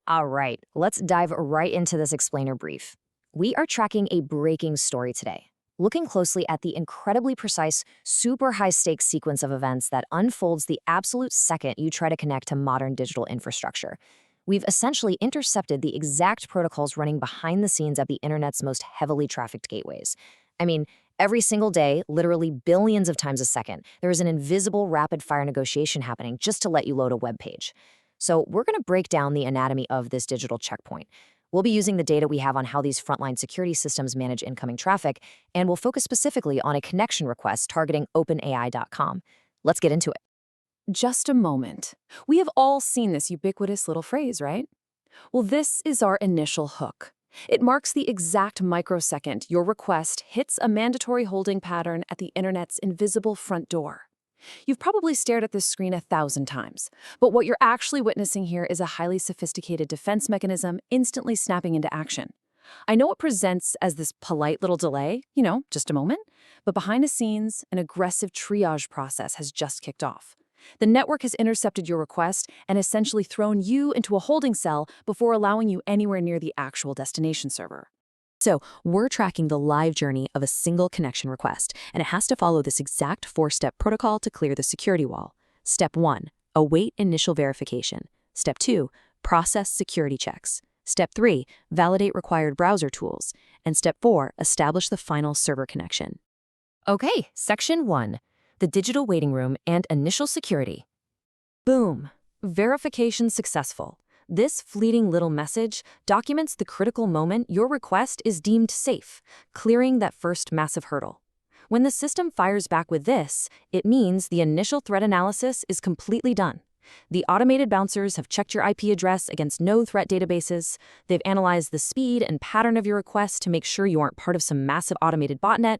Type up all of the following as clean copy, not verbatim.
All right, let's dive right into this explainer brief. We are tracking a breaking story today, looking closely at the incredibly precise, super high stakes sequence of events that unfolds the absolute second you try to connect to modern digital infrastructure. We've essentially intercepted the exact protocols running behind the scenes at the internet's most heavily trafficked gateways. I mean, every single day, literally billions of times a second, there is an invisible rapid fire negotiation happening just to let you load a web page. So we're going to break down the anatomy of this digital checkpoint. We'll be using the data we have on how these frontline security systems manage incoming traffic, and we'll focus specifically on a connection request targeting OpenAI.com. Let's get into it. Just a moment. We have all seen this ubiquitous little phrase, right? Well, this is our initial hook. It marks the exact microsecond your request hits a mandatory holding pattern at the internet's invisible front door. You've probably stared at this screen 1,000 times, but what you're actually witnessing here is a highly sophisticated defense mechanism instantly snapping into action. I know it presents as this polite little delay, just a moment, but behind the scenes, an aggressive triage process has just kicked off. The network has intercepted your request and essentially thrown you into a holding cell before allowing you anywhere near the actual destination server. So we're tracking the live journey of a single connection request, and it has to follow this exact 4-step protocol to clear the security wall. Step 1, await initial verification. Step 2, process security checks. Step 3, validate required browser tools. And Step 4, establish the final server connection. Okay, Section 1, the digital waiting room and initial security. Boom! Verification successful. This fleeting little message documents the critical moment your request is deemed safe, clearing that first massive hurdle. When the system fires back with this, it means the initial threat analysis is completely done. The automated bouncers have checked your IP address against no threat databases, they've analyzed the speed and pattern of your request to make sure you aren't part of some massive automated botnet,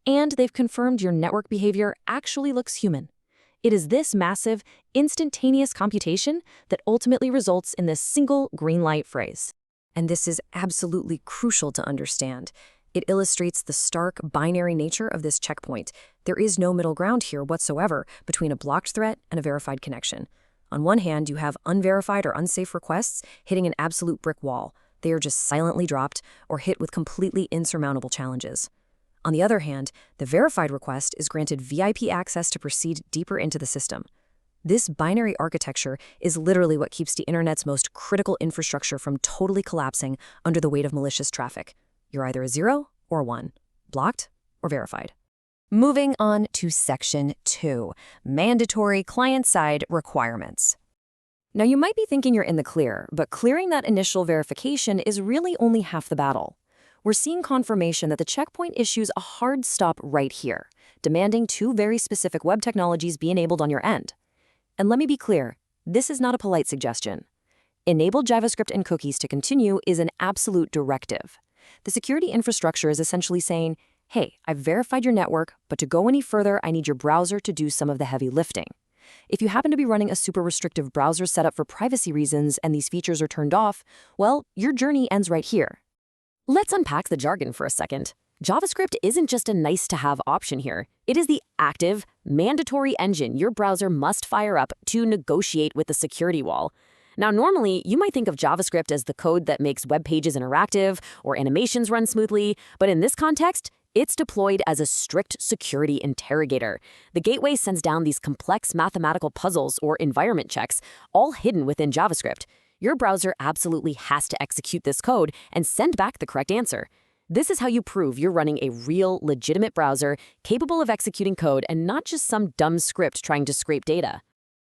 and they've confirmed your network behavior actually looks human. It is this massive, instantaneous computation that ultimately results in this single green light phrase. And this is absolutely crucial to understand. It illustrates the stark binary nature of this checkpoint. There is no middle ground here whatsoever between a blocked threat and a verified connection. On one hand, you have unverified or unsafe requests hitting an absolute brick wall. They are just silently dropped or hit with completely insurmountable challenges. On the other hand, the verified request is granted VIP access to proceed deeper into the system. This binary architecture is literally what keeps the internet's most critical infrastructure from totally collapsing under the weight of malicious traffic. You're either a 0 or a 1, blocked or verified. Moving on to Section 2, mandatory client-side requirements. Now, you might be thinking you're in the clear, but clearing that initial verification is really only half the battle. We're seeing confirmation that the checkpoint issues a hard stop right here, demanding 2 very specific web technologies be enabled on your end. And let me be clear, this is not a polite suggestion. Enable JavaScript and cookies to continue is an absolute directive. The security infrastructure is essentially saying, hey, I've verified your network, but to go any further, I need your browser to do some of the heavy lifting. If you happen to be running a super restrictive browser set up for privacy reasons and these features are turned off, well, your journey ends right here. Let's unpack the jargon for a second. JavaScript isn't just a nice-to-have option here. It is the active, mandatory engine your browser must fire up to negotiate with the security wall. Now, normally, you might think of JavaScript as the code that makes web pages interactive or animations run smoothly, but in this context, it's deployed as a strict security interrogator. The gateway sends down these complex mathematical puzzles or environment checks, all hidden within JavaScript. Your browser absolutely has to execute this code and send back the correct answer. This is how you prove you're running a real, legitimate browser capable of executing code and not just some dumb script trying to scrape data.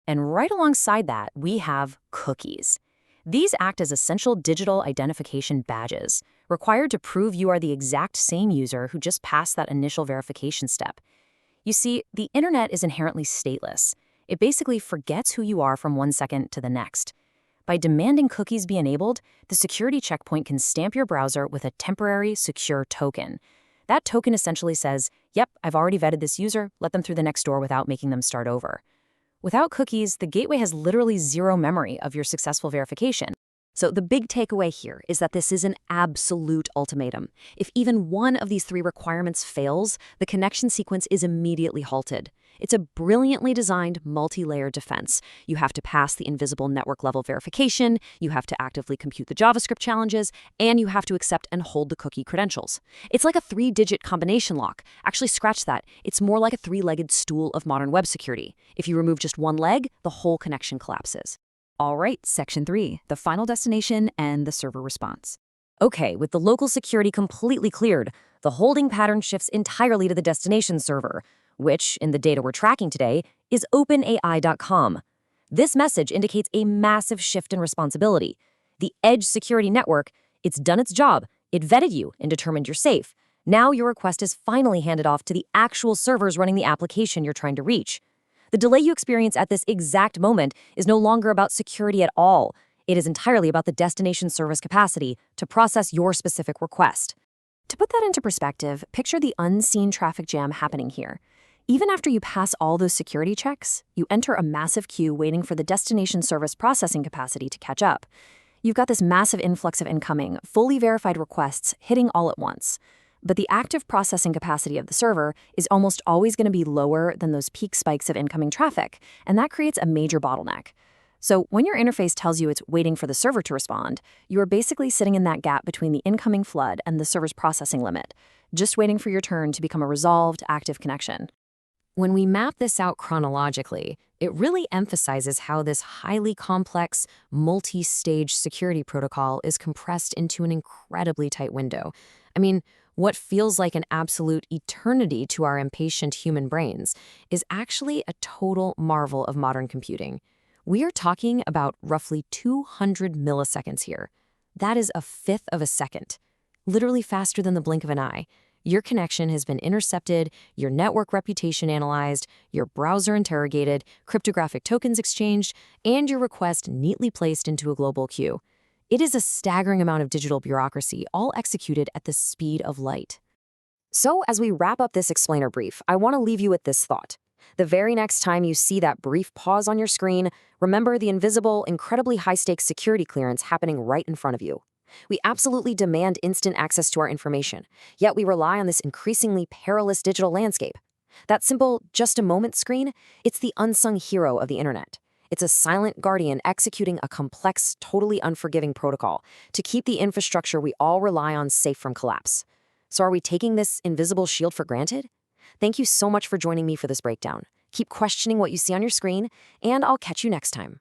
And right alongside that, we have cookies. These act as essential digital identification badges, required to prove you are the exact same user who just passed that initial verification step. You see, the internet is inherently stateless. It basically forgets who you are from one second to the next. By demanding cookies be enabled, the security checkpoint can stamp your browser with a temporary secure token. That token essentially says, yep, I've already vetted this user, let them through the next door without making them start over. Without cookies, the gateway has literally zero memory of your successful verification. So the big takeaway here is that this is an absolute ultimatum. If even one of these 3 requirements fails, the connection sequence is immediately halted. It's a brilliantly designed multi-layered defense. You have to pass the invisible network-level verification, you have to actively compute the JavaScript challenges, and you have to accept and hold the cookie credentials. It's like a 3-digit combination lock. Actually, scratch that. It's more like a 3-legged stool of modern web security. If you remove just one leg, the whole connection collapses. All right, Section 3, the final destination and the server response. Okay, with the local security completely cleared, the holding pattern shifts entirely to the destination server, which, in the data we're tracking today, is OpenAI.com. This message indicates a massive shift in responsibility. The edge security network, it's done its job, it vetted you and determined you're safe. Now your request is finally handed off to the actual servers running the application you're trying to reach. The delay you experience at this exact moment is no longer about security at all. It is entirely about the destination service capacity to process your specific request. To put that into perspective, picture the unseen traffic jam happening here. Even after you pass all those security checks, you enter a massive queue waiting for the destination service processing capacity to catch up. You've got this massive influx of incoming, fully verified requests hitting all at once. But the active processing capacity of the server is almost always going to be lower than those peak spikes of incoming traffic, and that creates a major bottleneck. So when your interface tells you it's waiting for the server to respond, you are basically sitting in that gap between the incoming flood and the server's processing limit, just waiting for your turn to become a resolved, active connection. When we map this out chronologically, it really emphasizes how this highly complex, multi-stage security protocol is compressed into an incredibly tight window. I mean, what feels like an absolute eternity to our impatient human brains is actually a total marvel of modern computing. We are talking about roughly 200 milliseconds here. That is a fifth of a second, literally faster than the blink of an eye. Your connection has been intercepted, your network reputation analyzed, your browser interrogated, cryptographic tokens exchanged, and your request neatly placed into a global queue. It is a staggering amount of digital bureaucracy, all executed at the speed of light. So, as we wrap up this explainer brief, I want to leave you with this thought. The very next time you see that brief pause on your screen, remember the invisible, incredibly high-stakes security clearance happening right in front of you. We absolutely demand instant access to our information, yet we rely on this increasingly perilous digital landscape. That simple, just a moment screen, it's the unsung hero of the internet. It's a silent guardian executing a complex, totally unforgiving protocol to keep the infrastructure we all rely on safe from collapse. So are we taking this invisible shield for granted? Thank you so much for joining me for this breakdown. Keep questioning what you see on your screen, and I'll catch you next time.